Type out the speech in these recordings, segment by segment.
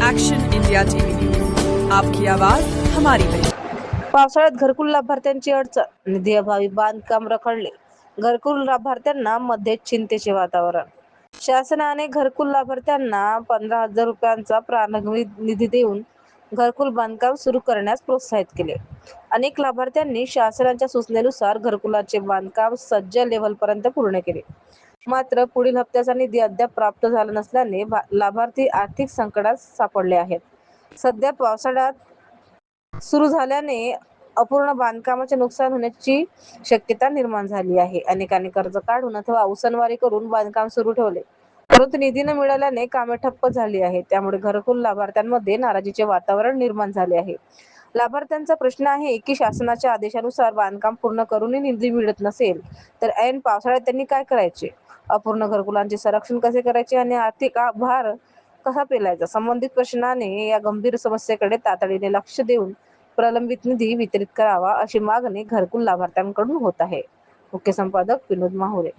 Action India TV news, आपकी आवाज हमारी पहचान। पावसाळ्यात घरकुल लाभार्थ्यांची अडचण, निधी अभावी बांधकाम रखडले. घरकुल लाभार्थ्यांना मध्ये चिंतेचे वातावरण. शासनाने घरकुल लाभार्थ्यांना 15,000 रुपयांचा प्रारंभ निधी देऊन घरकुल बांधकाम सुरू करण्यास प्रोत्साहित केले. अनेक लाभार्थ्यांनी शासनाच्या सूचनेनुसार घरकुलाचे बांधकाम सज्ज लेव्हलपर्यंत पूर्ण केले. मात्र पुढील हप्त्याचा निधी अद्याप प्राप्त झाला नसल्याने लाभार्थी आर्थिक संकटात सापडले आहेत. सध्या पावसाळ्यात सुरू झाल्याने अपूर्ण बांधकामाचे नुकसान होण्याची शक्यता निर्माण झाली आहे. अनेकांनी कर्ज काढून अथवा उसनवारी करून बांधकाम सुरू ठेवले, परंतु निधी न मिळाल्याने कामे ठप्प झाली आहेत. त्यामुळे घरकुल लाभार्थ्यांमध्ये नाराजीचे वातावरण निर्माण झाले आहे. लाभार्थ्यांचा प्रश्न आहे की शासनाच्या आदेशानुसार बांधकाम पूर्ण करूनही निधी मिळत नसेल तर ऐन पावसाळ्यात त्यांनी काय करायचे, अपूर्ण घरकुलांचे संरक्षण कसे करायचे आणि आर्थिक भार कसा पेलायचा. संबंधित प्रशासनाने या गंभीर समस्येकडे तातडीने लक्ष देऊन प्रलंबित निधी वितरित करावा, अशी मागणी घरकुल लाभार्थ्यांकडून होत आहे. मुख्य संपादक विनोद माहुरे.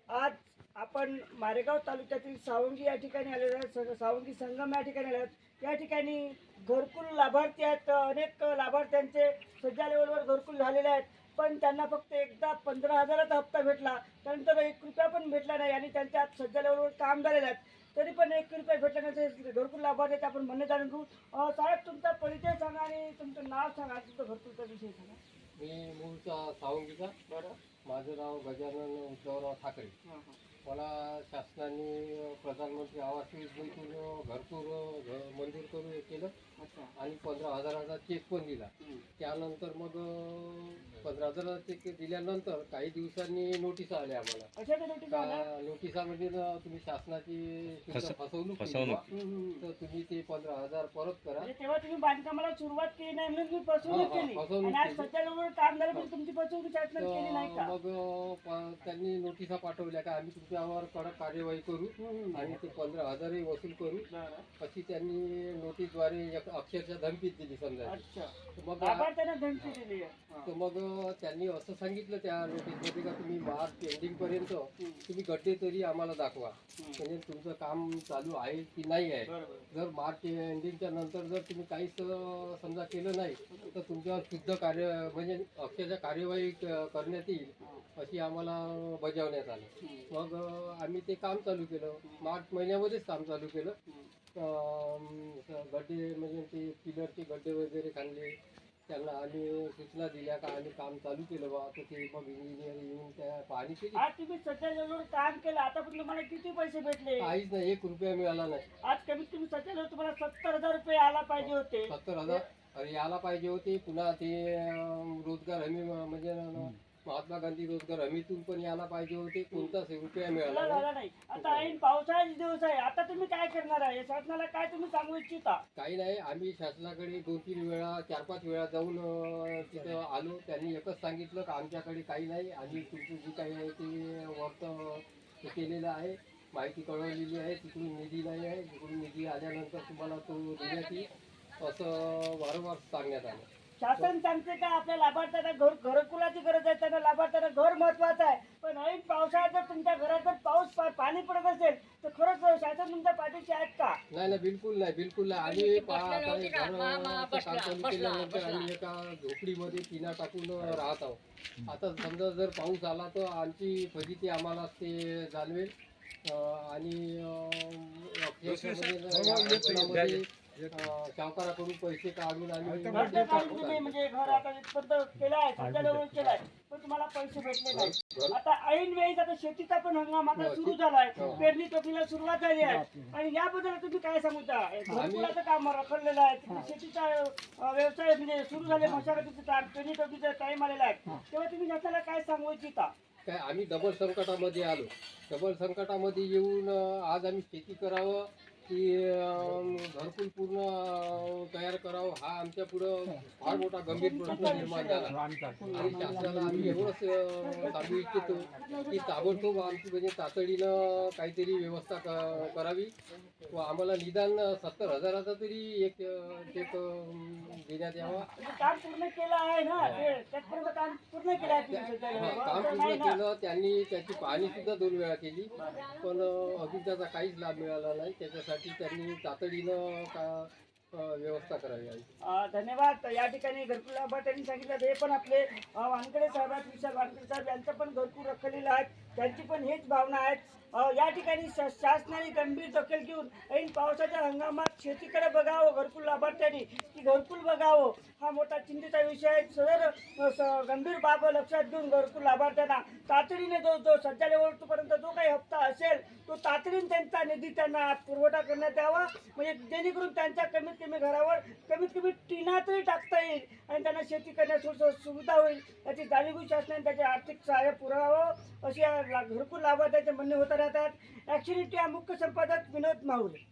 आज आपण मारेगाव तालुक्यातील सावंगी या ठिकाणी आलेलो आहे. सावंगी संगम या ठिकाणी आले आहेत. या ठिकाणी घरकुल लाभार्थी आहेत. अनेक लाभार्थ्यांचे सज्जा लेवलवर घरकुल झालेले आहेत, पण त्यांना फक्त एकदा 15,000चा हप्ता भेटला, त्यानंतर 1 रुपया पण भेटला नाही आणि त्यांच्या सज्जा लेवलवर काम झालेले आहेत, तरी पण 1 रुपया भेटला नाही. घरकुल लाभार्थी आपण म्हणणे जाणून घेऊ. साहेब, तुमचा परिचय सांगा आणि तुमचं नाव सांगा, तुमचं घरकुलचा विषय सांगा. मी मूळचा सावंगीचा. बरं. माझं नाव गजानन उद्धवराव ठाकरे. मला शासनाने प्रधानमंत्री आवास योजनेतून घरकुल मंजूर करून केलं आणि 15,000चा चेक पण दिला. त्यानंतर मग 15,000चा चेक दिल्यानंतर काही दिवसांनी नोटीस आल्या आम्हाला. नोटिसामध्ये तुम्ही शासनाची फसवणूक केली, तर तुम्ही ते 15,000 परत करा. तेव्हा तुम्ही बांधकामाला सुरुवात केली नाही म्हणून तुम्ही फसवणूक केली आणि आज सध्या काम झालं पण तुमची फसवणूक शासनाने केली नाही का? मग त्यांनी नोटिसा पाठवल्या का आम्ही तुमच्यावर कडक कार्यवाही करू आणि ते 15,000 वसूल करू, अशी त्यांनी नोटीसद्वारे अक्षरशः धमकीच दिली समजा. तर मग त्यांनी असं सांगितलं त्या नोटीसमध्ये का तुम्ही मार्च एंडिंग पर्यंत तुम्ही गड्डे तरी आम्हाला दाखवा, म्हणजे तुमचं काम चालू आहे की नाही आहे. जर मार्च एंडिंगच्या नंतर जर तुम्ही काहीच समजा केलं नाही तर तुमच्यावर शुद्ध कार्य म्हणजे अक्षरशः कार्यवाही करण्यात येईल, अशी आम्हाला बजावण्यात आलं. मग आम्ही ते काम चालू केलं. मार्च महिन्यामध्येच काम चालू केलं. गड्डे म्हणजे ते पिलरचे गड्डे वगैरे खाल्ले, त्यांना आम्ही सूचना दिल्या का आम्ही काम चालू केलं बा, तर ते मग इंजिनियर येऊन त्या पाहणी केली. आज तुम्ही सध्या लेवलवर काम केलं, आतापर्यंत तुम्हाला किती पैसे भेटले? काहीच नाही, 1 रुपया मिळाला नाही. आज कमीत कमी सध्या लेवलवर तुम्हाला 70,000 रुपये आला पाहिजे होते. 70,000 यायला पाहिजे होते. पुन्हा ते रोजगार हमी म्हणजे महात्मा गांधी रोजगार हमीतून पण यायला पाहिजे होते. कोणताच रुपया मिळाला नाही. आता ऐन पावसाळ्याचे दिवस आहे, आता तुम्ही काय करणार आहे? शासनाला काय तुम्ही सांगू इच्छिता? काही नाही, आम्ही शासनाकडे 2-3 वेळा 4-5 वेळा जाऊन तिथं आलो. त्यांनी एकच सांगितलं का आमच्याकडे काही नाही, आम्ही तुमचं जे काही आहे ते वर्त केलेलं आहे, माहिती कळवलेली आहे, तिकडून निधी नाही आहे, तिकडून निधी आल्यानंतर तुम्हाला तो देण्यात येईल, असं वारंवार सांगण्यात आलं. शासन सांगते का आपल्या लाभार्थ्यांना घरकुलाची गरज आहे, त्यांना लाभार्थ्यांना घर महत्वाचं आहे, पण ऐन पावसाळ्यात जर तुमच्या घरात जर पाणी पडत असेल तर खरंच शासन तुमच्या पाठीशी आहेत का? नाही नाही, बिलकुल नाही, बिलकुल नाही. आम्ही काम चालू केल्यानंतर आम्ही एका झोपडीमध्ये पिना टाकून राहत आहोत. आता समजा जर पाऊस आला तर आमची फजिती आम्हाला ते जाणवेल आणि सावकाराकडून पैसे काढून आम्ही म्हणजे घर आता केलाय, सध्या लेवलवर केलाय, पण तुम्हाला पैसे भेटले नाही. आता ऐन वेळी आता शेतीचा पण हंगाम आता सुरू झालाय, पेरणी टोपीला सुरुवात झाली आहे आणि याबद्दल तुम्ही काय सांगता? घरकुलाचं काम रखडलेलं आहे, शेतीचा व्यवसाय म्हणजे सुरू झाले, मशागतीचा पेरणी टोपीचा टाइम आलेला आहे, तेव्हा तुम्ही त्याला काय सांगू इच्छिता? काय आम्ही डबल संकटामध्ये आलो. डबल संकटामध्ये येऊन आज आम्ही शेती करावं की घरकुल पूर्ण तयार करावं, हा आमच्या पुढं फार मोठा गंभीर प्रश्न निर्माण झाला. आणि शासनाला आम्ही एवढंच सांगू इच्छितो की ताबडतोब आमची म्हणजे तातडीनं काहीतरी व्यवस्था करावी व आम्हाला निदान 70,000चा तरी एक चेक देण्यात यावा. काम पूर्ण केलं आहे ना, काम पूर्ण केलं आहे. काम पूर्ण केलं त्यांनी, त्याची पाहणी सुद्धा 2 वेळा केली, पण अजून त्याचा काहीच लाभ मिळाला नाही. त्याच्यासाठी यासाठी त्यांनी तातडीनं व्यवस्था करावी आहे. धन्यवाद. या ठिकाणी घरकुल लाभार्थ्यांनी सांगितलं हे पण आपले वानकडे साहेब आहेत, विशाल वानकडे साहेब यांचं पण घरकुल रखलेलं आहे, त्यांची पण हेच भावना आहेत. या ठिकाणी शासनाने गंभीर दखल घेऊन ऐन पावसाच्या हंगामात शेतीकडे बघावं घरकुल लाभार्थ्यांनी, की घरकुल बघावं हा मोठा चिंतेचा विषय आहे. सदर गंभीर बाब लक्षात घेऊन घरकुल लाभार्थ्यांना तातडीने जो सध्या लेवलपर्यंत जो काही हप्ता असेल तो तातडीने त्यांचा निधी त्यांना पुरवठा करण्यात यावा, म्हणजे जेणेकरून त्यांच्या कमीत कमी घरावर कमीत कमी टिना तरी टाकता येईल आणि त्यांना शेती करण्यास सुविधा होईल, याची जाणीव शासनाने त्याचे आर्थिक सहाय्य पुरवावं अशी घरकुल लाभार्थ्यांचे म्हणणे होत राहतात. ॲक्च्युली त्या मुख्य संपादक विनोद माहुले.